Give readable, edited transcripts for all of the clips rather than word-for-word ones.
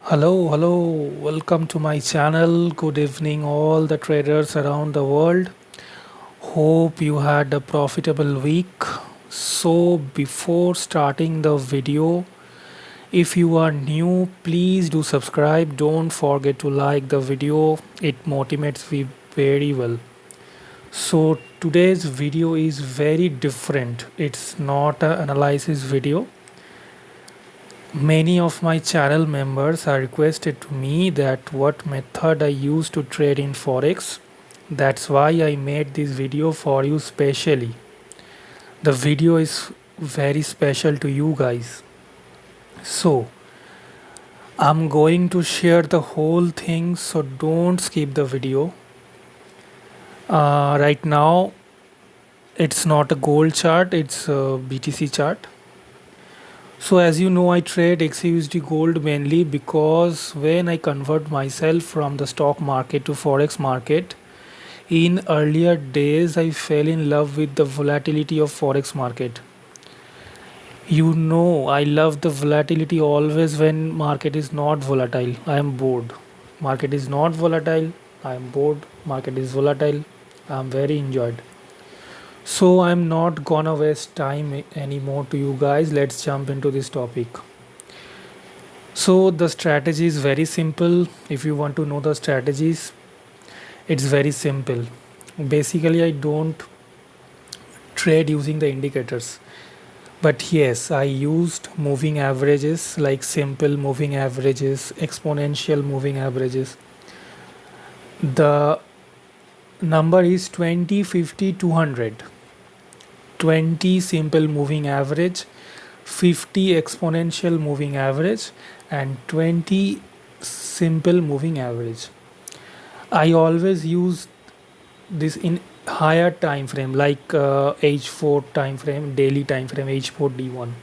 Hello, welcome to my channel. Good evening, all the traders around the world. Hope you had a profitable week. So, before starting the video, if you are new, please do subscribe. Don't forget to like the video, it motivates me very well. So, today's video is very different. It's not an analysis video. Many of my channel members are requested to me that what method I use to trade in Forex. That's why I made this video for you specially. The video is very special to you guys. So I'm going to share the whole thing, so don't skip the video. Right now it's not a gold chart, it's a BTC chart. So as you know, I trade xauusd gold mainly because when I convert myself from the stock market to forex market, in earlier days I fell in love with the volatility of forex market. You know, I love the volatility always when market is not volatile. I am bored. Market is not volatile. I am bored. Market is volatile. I am very enjoyed. So I'm not gonna waste time anymore to you guys. Let's jump into this topic. So the strategy is very simple. If you want to know the strategies, it's very simple. Basically, I don't trade using the indicators. But yes, I used moving averages like simple moving averages, exponential moving averages. The number is 20, 50, 200. 20 simple moving average, 50 exponential moving average, and 20 simple moving average. I always use this in higher time frame like H4 time frame, daily time frame, H4 D1,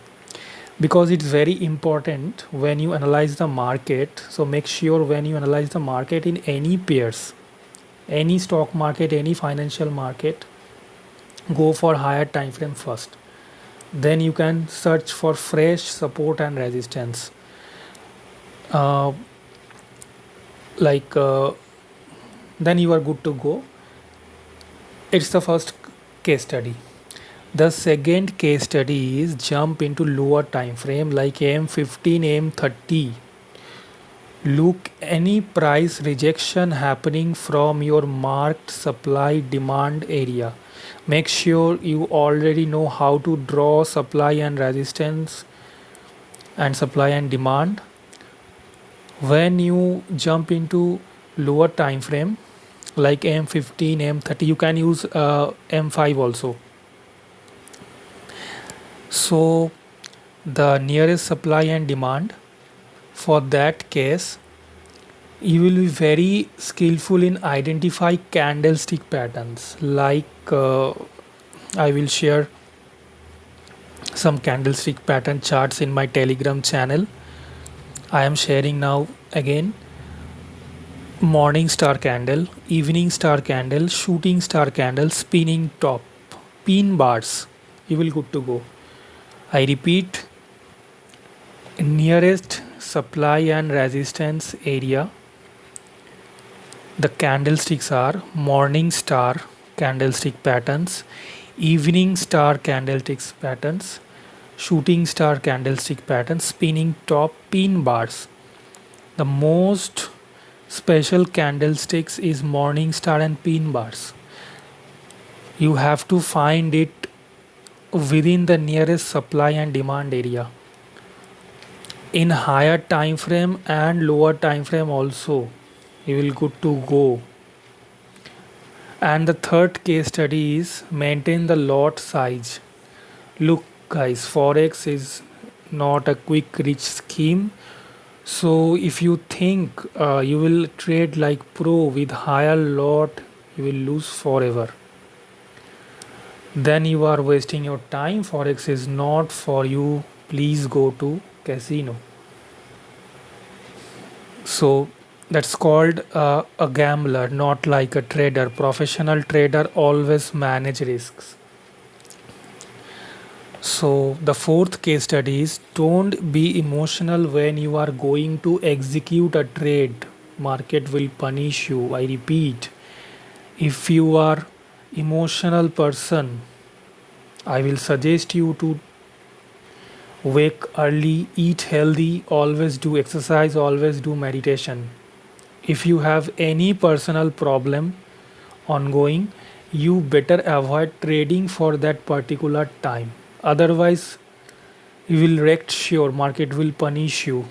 because it's very important when you analyze the market. So make sure when you analyze the market in any pairs, any stock market, any financial market, go for higher time frame first. Then you can search for fresh support and resistance. Uh, like then you are good to go. It's the first case study. The second case study is jump into lower time frame like AM15, AM30. Look any price rejection happening from your marked supply demand area. Make sure you already know how to draw supply and resistance and supply and demand. When you jump into lower time frame like M15, M30, you can use M5 also. So the nearest supply and demand, for that case you will be very skillful in identify candlestick patterns. Like I will share some candlestick pattern charts in my Telegram channel. I am sharing now again. Morning star candle, evening star candle, shooting star candle, spinning top, pin bars. You will good to go. I repeat, nearest supply and resistance area. The candlesticks are morning star candlestick patterns, evening star candlesticks patterns, shooting star candlestick patterns, spinning top, pin bars. The most special candlesticks is morning star and pin bars. You have to find it within the nearest supply and demand area. In higher time frame and lower time frame also, you will good to go. And the third case study is maintain the lot size. Look guys, forex is not a quick rich scheme. So if you think you will trade like pro with higher lot, you will lose forever. Then you are wasting your time. Forex is not for you. Please go to casino. So that's called a gambler, not like a trader. Professional trader always manage risks. So the fourth case study is, don't be emotional when you are going to execute a trade. Market will punish you. I repeat, if you are emotional person, I will suggest you to wake early, eat healthy, always do exercise, always do meditation. If you have any personal problem ongoing, you better avoid trading for that particular time. Otherwise, you will wreck sure market will punish you.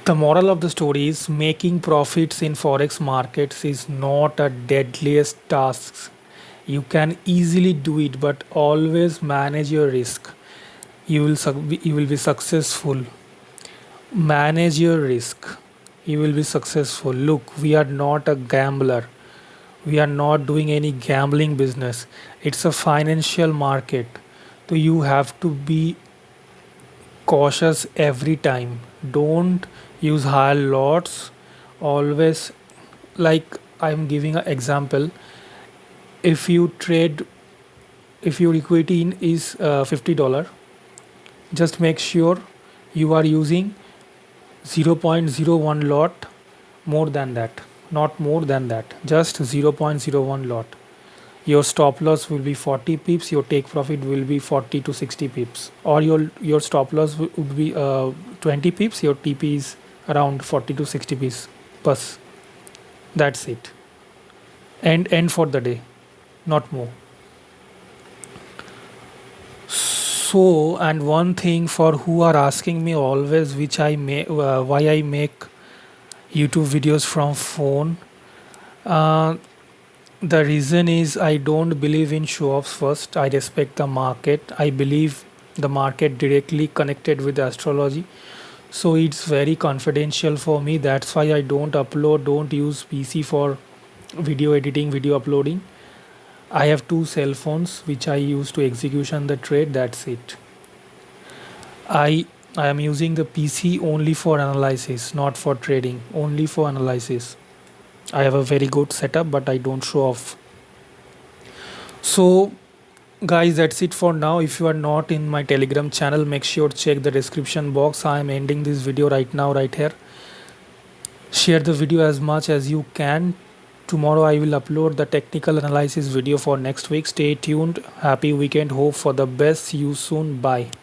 The moral of the story is, making profits in forex markets is not a deadliest task. You can easily do it, but always manage your risk. You will be successful. Manage your risk. You will be successful. Look, we are not a gambler. We are not doing any gambling business. It's a financial market. So you have to be cautious every time. Don't use high lots. Always, like I'm giving an example. If you trade, if your equity in is $50, just make sure you are using 0.01 lot, more than that, not more than that, just 0.01 lot. Your stop loss will be 40 pips, your take profit will be 40 to 60 pips, or your stop loss would be 20 pips, your TP is around 40 to 60 pips plus. That's it, and end for the day, not more. So, and one thing for who are asking me always, which I may why I make YouTube videos from phone. Uh, the reason is, I don't believe in show offs first. I respect the market. I believe the market directly connected with astrology. So it's very confidential for me. That's why I don't use PC for video editing, video uploading. I have two cell phones which I use to execution the trade. That's it. I I am using the PC only for analysis, not for trading. Only for analysis. I have a very good setup, but I don't show off. So, guys, that's it for now. If you are not in my Telegram channel, make sure to check the description box. I am ending this video right now, right here. Share the video as much as you can. Tomorrow I will upload the technical analysis video for next week. Stay tuned. Happy weekend. Hope for the best. See you soon. Bye.